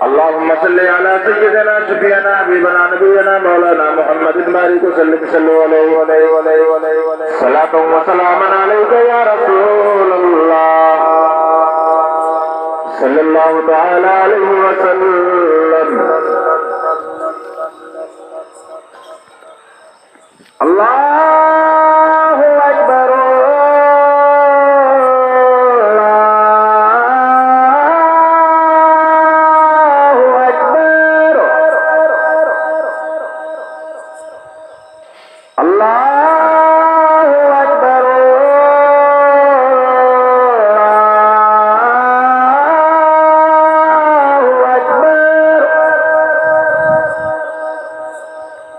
اللهم صل على سيدنا شفيعنا حبيبنا نبينا مولانا محمد بارك وسلم صلوا عليه صلاة وسلاما عليك يا رسول الله صلى الله تعالى عليه وسلم. الله أكبر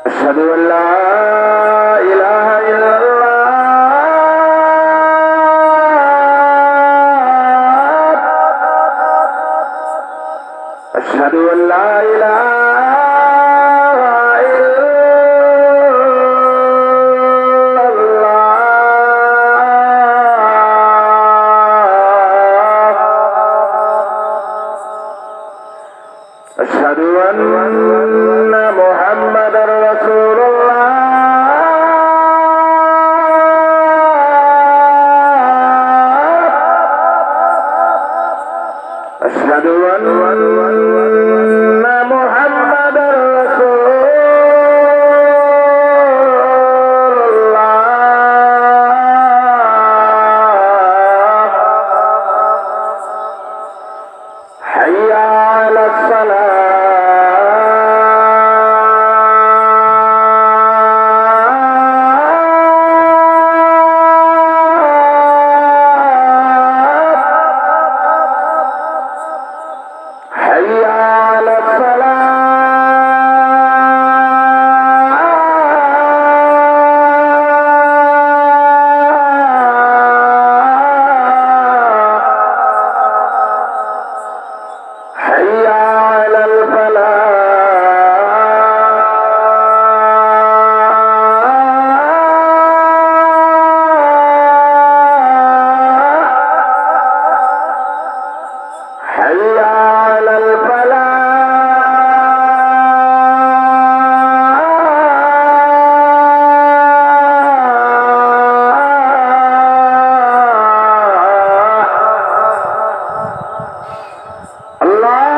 أشهد أن لا إله إلا الله أشهد أن لا إله إلا الله أشهد أن محمد رسول الله أشهد أن محمد رسول الله حي على الصلاة حي على الصلاة حي على الفلاح حي على الفلاح. الله